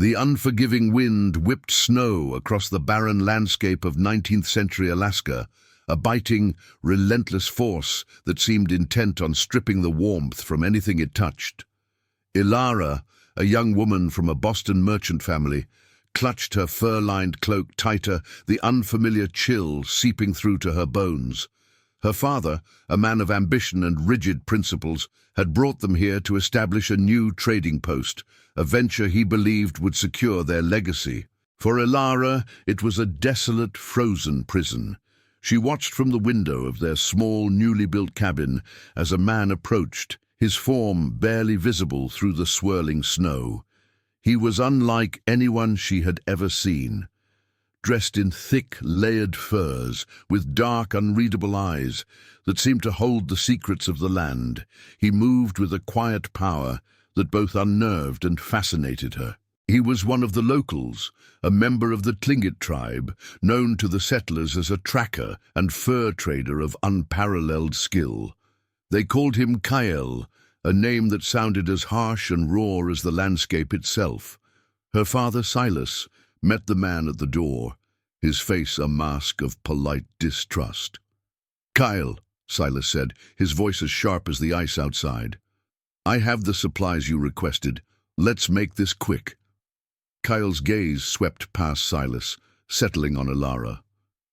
The unforgiving wind whipped snow across the barren landscape of 19th-century Alaska, a biting, relentless force that seemed intent on stripping the warmth from anything it touched. Elara, a young woman from a Boston merchant family, clutched her fur-lined cloak tighter, the unfamiliar chill seeping through to her bones. Her father, a man of ambition and rigid principles, had brought them here to establish a new trading post, a venture he believed would secure their legacy. For Elara, it was a desolate, frozen prison. She watched from the window of their small, newly built cabin as a man approached, his form barely visible through the swirling snow. He was unlike anyone she had ever seen. Dressed in thick, layered furs, with dark, unreadable eyes that seemed to hold the secrets of the land, he moved with a quiet power that both unnerved and fascinated her. He was one of the locals, a member of the Tlingit tribe, known to the settlers as a tracker and fur trader of unparalleled skill. They called him Kael, a name that sounded as harsh and raw as the landscape itself. Her father, Silas, met the man at the door, his face a mask of polite distrust. "Kael," Silas said, his voice as sharp as the ice outside. "I have the supplies you requested. Let's make this quick." Kael's gaze swept past Silas, settling on Elara.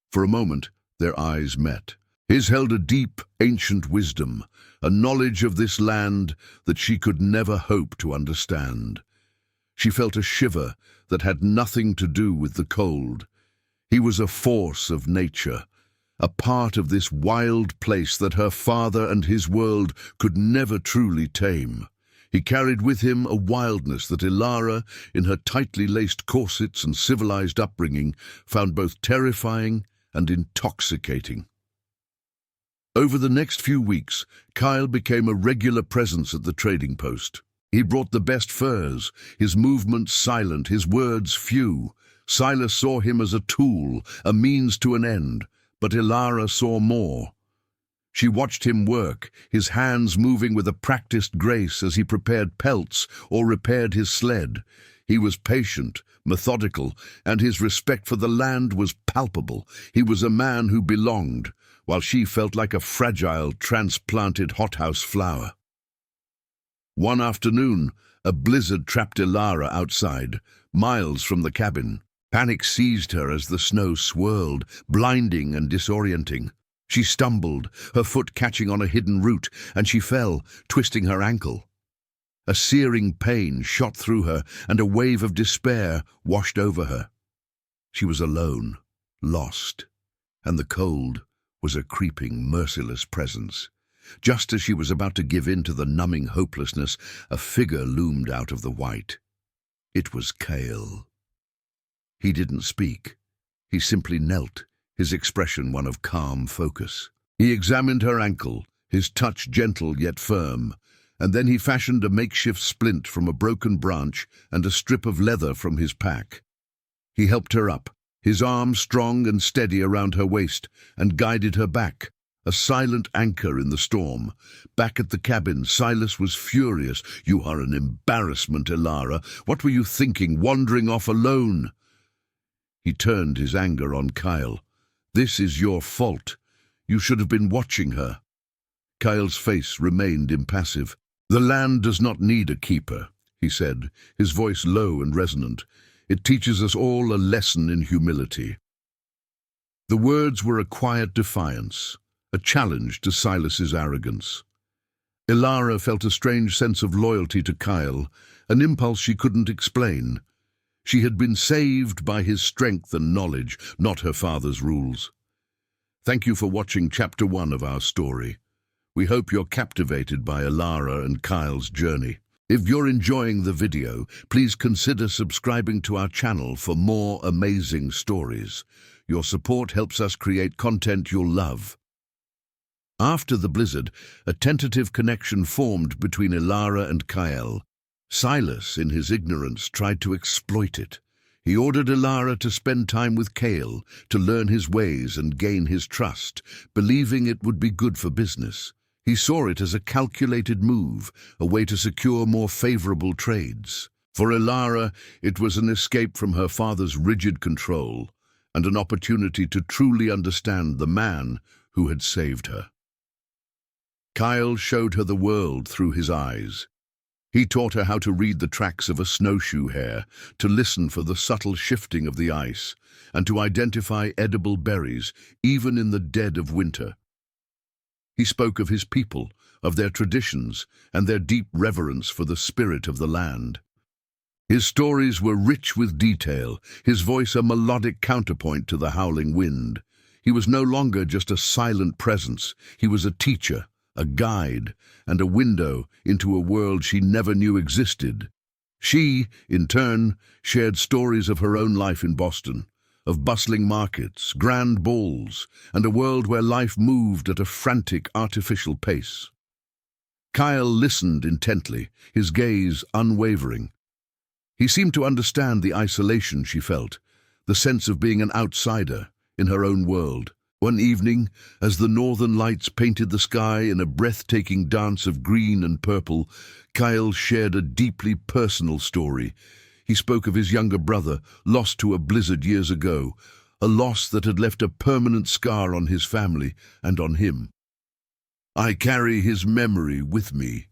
For a moment, their eyes met. His held a deep, ancient wisdom, a knowledge of this land that she could never hope to understand. She felt a shiver that had nothing to do with the cold. He was a force of nature, a part of this wild place that her father and his world could never truly tame. He carried with him a wildness that Elara, in her tightly laced corsets and civilized upbringing, found both terrifying and intoxicating. Over the next few weeks, Kael became a regular presence at the trading post. He brought the best furs, his movements silent, his words few. Silas saw him as a tool, a means to an end, but Elara saw more. She watched him work, his hands moving with a practiced grace as he prepared pelts or repaired his sled. He was patient, methodical, and his respect for the land was palpable. He was a man who belonged, while she felt like a fragile, transplanted hothouse flower. One afternoon, a blizzard trapped Elara outside, miles from the cabin. Panic seized her as the snow swirled, blinding and disorienting. She stumbled, her foot catching on a hidden root, and she fell, twisting her ankle. A searing pain shot through her, and a wave of despair washed over her. She was alone, lost, and the cold was a creeping, merciless presence. Just as she was about to give in to the numbing hopelessness, a figure loomed out of the white. It was Kael. He didn't speak. He simply knelt, his expression one of calm focus. He examined her ankle, his touch gentle yet firm, and then he fashioned a makeshift splint from a broken branch and a strip of leather from his pack. He helped her up, his arm strong and steady around her waist, and guided her back, a silent anchor in the storm. Back at the cabin, Silas was furious. "You are an embarrassment, Elara. What were you thinking, wandering off alone?" He turned his anger on Kael. "This is your fault. You should have been watching her." Kael's face remained impassive. "The land does not need a keeper," he said, his voice low and resonant. "It teaches us all a lesson in humility." The words were a quiet defiance, a challenge to Silas's arrogance. Elara felt a strange sense of loyalty to Kael, an impulse she couldn't explain. She had been saved by his strength and knowledge, not her father's rules. Thank you for watching Chapter 1 of our story. We hope you're captivated by Elara and Kael's journey. If you're enjoying the video, please consider subscribing to our channel for more amazing stories. Your support helps us create content you'll love. After the blizzard, a tentative connection formed between Elara and Kael. Silas, in his ignorance, tried to exploit it. He ordered Elara to spend time with Kael, to learn his ways and gain his trust, believing it would be good for business. He saw it as a calculated move, a way to secure more favorable trades. For Elara, it was an escape from her father's rigid control and an opportunity to truly understand the man who had saved her. Kael showed her the world through his eyes. He taught her how to read the tracks of a snowshoe hare, to listen for the subtle shifting of the ice, and to identify edible berries, even in the dead of winter. He spoke of his people, of their traditions, and their deep reverence for the spirit of the land. His stories were rich with detail, his voice a melodic counterpoint to the howling wind. He was no longer just a silent presence, he was a teacher, a guide, and a window into a world she never knew existed. She, in turn, shared stories of her own life in Boston, of bustling markets, grand balls, and a world where life moved at a frantic, artificial pace. Kael listened intently, his gaze unwavering. He seemed to understand the isolation she felt, the sense of being an outsider in her own world. One evening, as the northern lights painted the sky in a breathtaking dance of green and purple, Kael shared a deeply personal story. He spoke of his younger brother, lost to a blizzard years ago, a loss that had left a permanent scar on his family and on him. "I carry his memory with me,"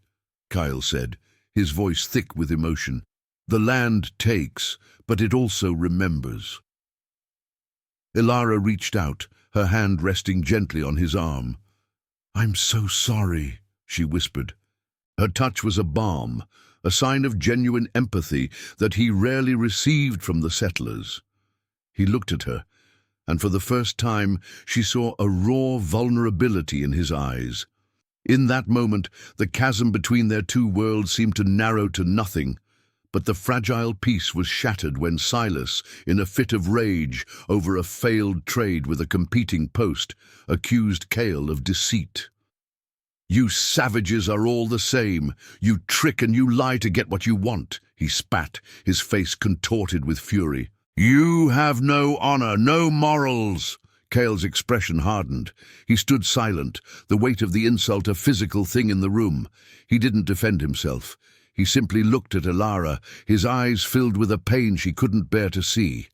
Kael said, his voice thick with emotion. "The land takes, but it also remembers." Elara reached out, her hand resting gently on his arm. "I'm so sorry," she whispered. Her touch was a balm, a sign of genuine empathy that he rarely received from the settlers. He looked at her, and for the first time she saw a raw vulnerability in his eyes. In that moment, the chasm between their two worlds seemed to narrow to nothing. But the fragile peace was shattered when Silas, in a fit of rage over a failed trade with a competing post, accused Kael of deceit. "You savages are all the same. You trick and you lie to get what you want," he spat, his face contorted with fury. "You have no honor, no morals." Kael's expression hardened. He stood silent, the weight of the insult a physical thing in the room. He didn't defend himself. He simply looked at Elara, his eyes filled with a pain she couldn't bear to see.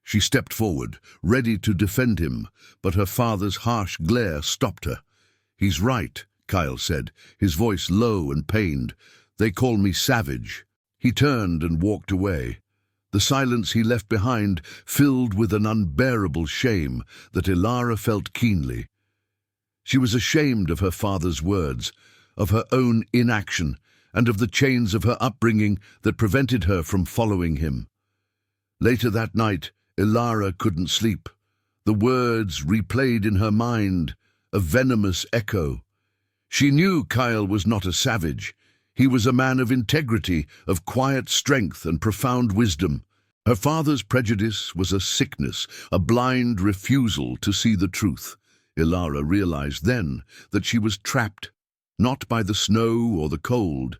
She stepped forward, ready to defend him, but her father's harsh glare stopped her. "He's right," Kael said, his voice low and pained. "They call me savage." He turned and walked away. The silence he left behind filled with an unbearable shame that Elara felt keenly. She was ashamed of her father's words, of her own inaction, and of the chains of her upbringing that prevented her from following him. Later that night, Elara couldn't sleep. The words replayed in her mind, a venomous echo. She knew Kael was not a savage. He was a man of integrity, of quiet strength and profound wisdom. Her father's prejudice was a sickness, a blind refusal to see the truth. Elara realized then that she was trapped, not by the snow or the cold,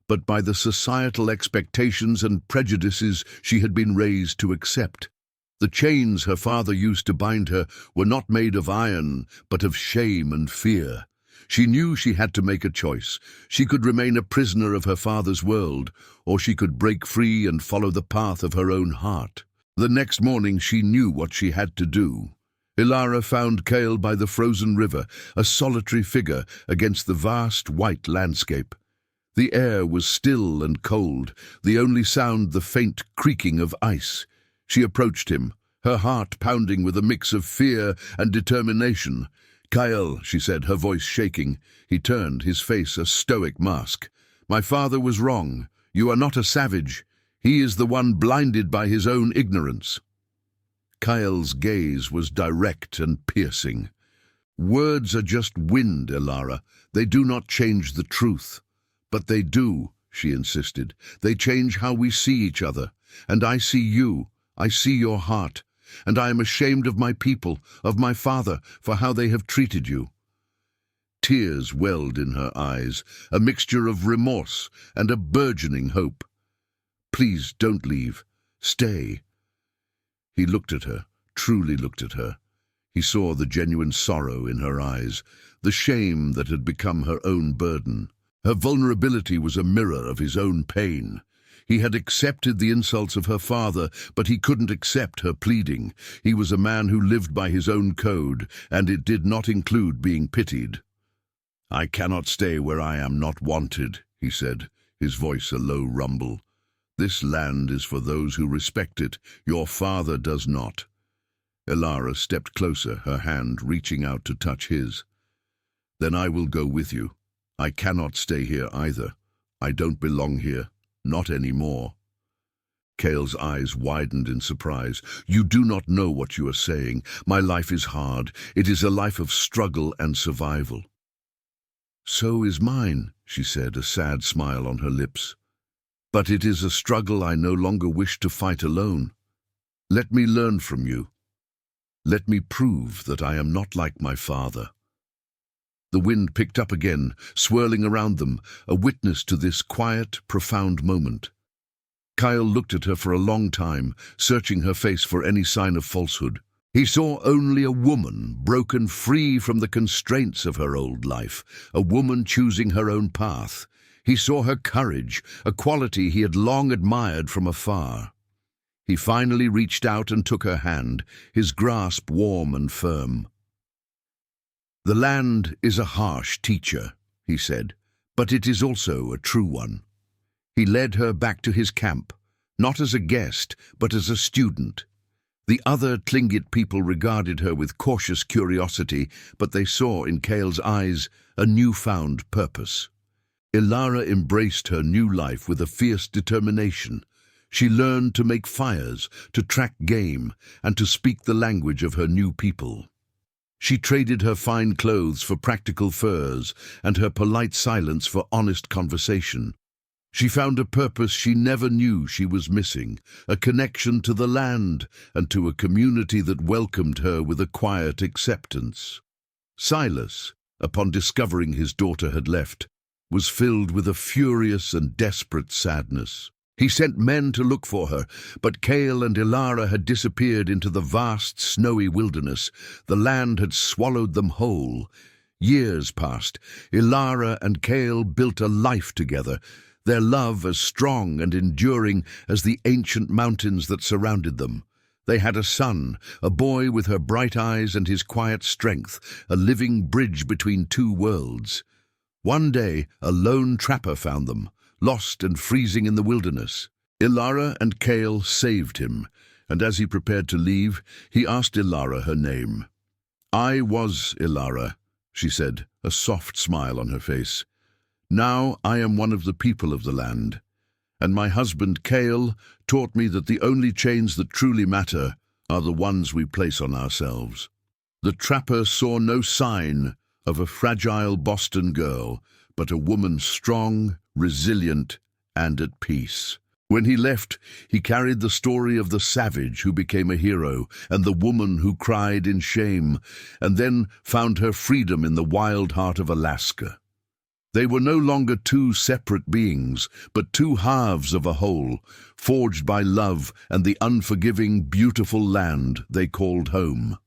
but by the societal expectations and prejudices she had been raised to accept. The chains her father used to bind her were not made of iron, but of shame and fear. She knew she had to make a choice. She could remain a prisoner of her father's world, or she could break free and follow the path of her own heart. The next morning she knew what she had to do. Elara found Kael by the frozen river, a solitary figure against the vast white landscape. The air was still and cold, the only sound the faint creaking of ice. She approached him, her heart pounding with a mix of fear and determination. "Kael," she said, her voice shaking. He turned, his face a stoic mask. "My father was wrong. You are not a savage. He is the one blinded by his own ignorance." Kael's gaze was direct and piercing. "Words are just wind, Elara. They do not change the truth." "But they do," she insisted. "They change how we see each other. And I see you. I see your heart. And I am ashamed of my people, of my father, for how they have treated you." Tears welled in her eyes, a mixture of remorse and a burgeoning hope. "Please don't leave. Stay." He looked at her, truly looked at her. He saw the genuine sorrow in her eyes, the shame that had become her own burden. Her vulnerability was a mirror of his own pain. He had accepted the insults of her father, but he couldn't accept her pleading. He was a man who lived by his own code, and it did not include being pitied. "I cannot stay where I am not wanted," he said, his voice a low rumble. "This land is for those who respect it. Your father does not." Elara stepped closer, her hand reaching out to touch his. "Then I will go with you. I cannot stay here either. I don't belong here. Not anymore." Kael's eyes widened in surprise. "You do not know what you are saying. My life is hard. It is a life of struggle and survival." "So is mine," she said, a sad smile on her lips. "But it is a struggle I no longer wish to fight alone. Let me learn from you. Let me prove that I am not like my father." The wind picked up again, swirling around them, a witness to this quiet, profound moment. Kael looked at her for a long time, searching her face for any sign of falsehood. He saw only a woman broken free from the constraints of her old life, a woman choosing her own path. He saw her courage, a quality he had long admired from afar. He finally reached out and took her hand, his grasp warm and firm. "The land is a harsh teacher," he said, "but it is also a true one." He led her back to his camp, not as a guest, but as a student. The other Tlingit people regarded her with cautious curiosity, but they saw in Kael's eyes a newfound purpose. Elara embraced her new life with a fierce determination. She learned to make fires, to track game, and to speak the language of her new people. She traded her fine clothes for practical furs and her polite silence for honest conversation. She found a purpose she never knew she was missing, a connection to the land and to a community that welcomed her with a quiet acceptance. Silas, upon discovering his daughter had left, was filled with a furious and desperate sadness. He sent men to look for her, but Kael and Elara had disappeared into the vast, snowy wilderness. The land had swallowed them whole. Years passed. Elara and Kael built a life together, their love as strong and enduring as the ancient mountains that surrounded them. They had a son, a boy with her bright eyes and his quiet strength, a living bridge between two worlds. One day, a lone trapper found them, lost and freezing in the wilderness. Elara and Kael saved him, and as he prepared to leave, he asked Elara her name. "I was Elara," she said, a soft smile on her face. "Now I am one of the people of the land, and my husband Kael taught me that the only chains that truly matter are the ones we place on ourselves." The trapper saw no sign of a fragile Boston girl, but a woman strong, resilient, and at peace. When he left, he carried the story of the savage who became a hero and the woman who cried in shame, and then found her freedom in the wild heart of Alaska. They were no longer two separate beings, but two halves of a whole, forged by love and the unforgiving, beautiful land they called home.